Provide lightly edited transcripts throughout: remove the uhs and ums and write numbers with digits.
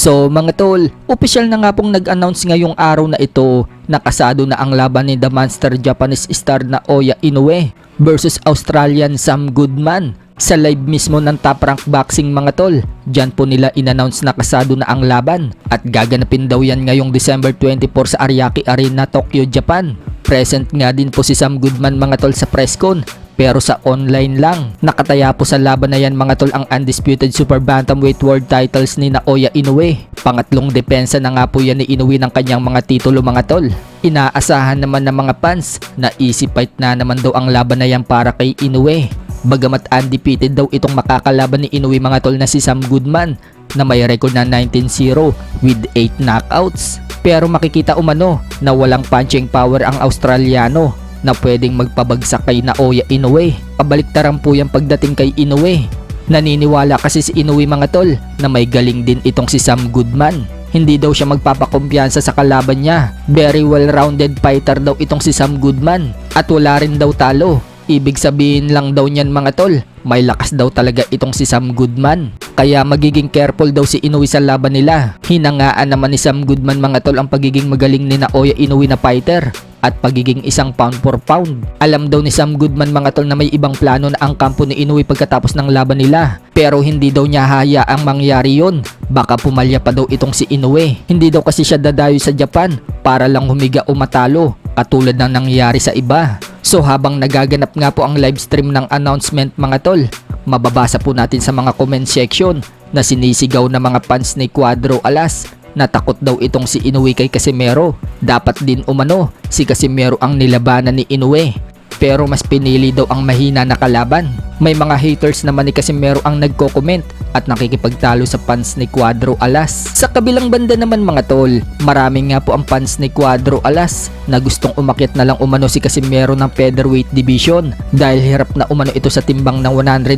So mga tol, opisyal na nga pong nag-announce ngayong araw na ito na kasado na ang laban ni The Monster Japanese star na Oya Inoue versus Australian Sam Goodman sa live mismo ng Top Rank Boxing mga tol. Diyan po nila in-announce na kasado na ang laban at gaganapin daw yan ngayong December 24 sa Ariake Arena, Tokyo, Japan. Present nga din po si Sam Goodman mga tol sa presscon, pero sa online lang. Nakataya po sa laban na yan mga tol ang undisputed super bantamweight world titles ni Naoya Inoue. Pangatlong depensa na nga po yan ni Inoue ng kanyang mga titulo mga tol. Inaasahan naman ng mga fans na easy fight na naman daw ang laban na yan para kay Inoue. Bagamat undefeated daw itong makakalaban ni Inoue mga tol na si Sam Goodman na may record na 19-0 with 8 knockouts. Pero makikita umano na walang punching power ang Australiano na pwedeng magpabagsak kay Naoya Inoue. Kabaliktaran po yung pagdating kay Inoue. Naniniwala kasi si Inoue mga tol na may galing din itong si Sam Goodman. Hindi daw siya magpapakumpiyansa sa kalaban niya. Very well-rounded fighter daw itong si Sam Goodman at wala rin daw talo. Ibig sabihin lang daw niyan mga tol, may lakas daw talaga itong si Sam Goodman. Kaya magiging careful daw si Inoue sa laban nila. Hinangaan naman ni Sam Goodman mga tol ang pagiging magaling ni Naoya Inoue na fighter at pagiging isang pound for pound. Alam daw ni Sam Goodman mga tol na may ibang plano na ang kampo ni Inoue pagkatapos ng laban nila. Pero hindi daw niya hayaang mangyari yon. Baka pumalya pa daw itong si Inoue. Hindi daw kasi siya dadayo sa Japan para lang humiga o matalo, katulad ng nangyari sa iba. So habang nagaganap nga po ang live stream ng announcement mga tol, mababasa po natin sa mga comment section na sinisigaw na mga fans ni Cuadro Alas na takot daw itong si Inoue kay Casimero. Dapat din umano si Casimero ang nilabanan ni Inoue, pero mas pinili daw ang mahina na kalaban. May mga haters naman ni Casimero ang nagko-comment at nakikipagtalo sa fans ni Cuadro Alas. Sa kabilang banda naman mga tol, marami nga po ang fans ni Cuadro Alas na gustong umakyat na lang umano si Casimero ng featherweight division dahil hirap na umano ito sa timbang ng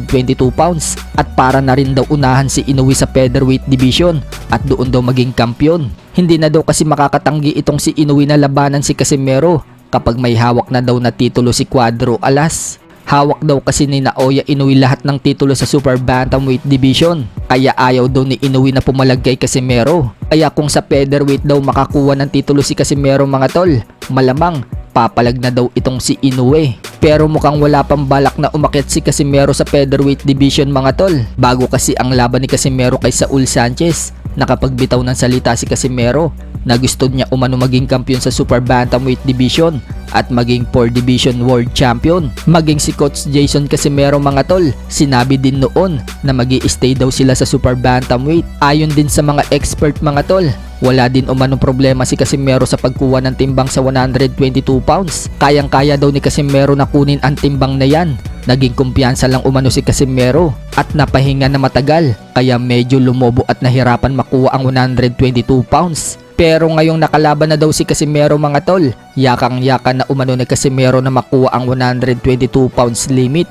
122 pounds at para na rin daw unahan si Inoue sa featherweight division at doon daw maging kampiyon. Hindi na daw kasi makakatanggi itong si Inoue na labanan si Casimero kapag may hawak na daw na titulo si Cuadro Alas. Hawak daw kasi ni Naoya Inoue lahat ng titulo sa super bantamweight division, kaya ayaw daw ni Inoue na pumalag kay Casimero. Kaya kung sa featherweight daw makakuha ng titulo si Casimero mga tol, malamang papalag na daw itong si Inoue. Pero mukhang wala pang balak na umakyat si Casimero sa featherweight division mga tol. Bago kasi ang laban ni Casimero kay Saul Sanchez, nakapagbitaw ng salita si Casimero na gusto niya umano maging kampiyon sa super bantamweight division at maging 4 division world champion. Maging si Coach Jason Casimero mga tol, sinabi din noon na magi-stay daw sila sa super bantamweight. Ayon din sa mga expert mga tol, wala din umanong problema si Casimero sa pagkuha ng timbang sa 122 pounds. Kayang-kaya daw ni Casimero na kunin ang timbang na yan. Naging kumpiyansa lang umano si Casimero at napahinga na matagal, kaya medyo lumobo at nahirapan makuha ang 122 pounds. Pero ngayong nakalaban na daw si Casimero mga tol, yakang-yakan na umano ni Casimero na makuha ang 122 pounds limit.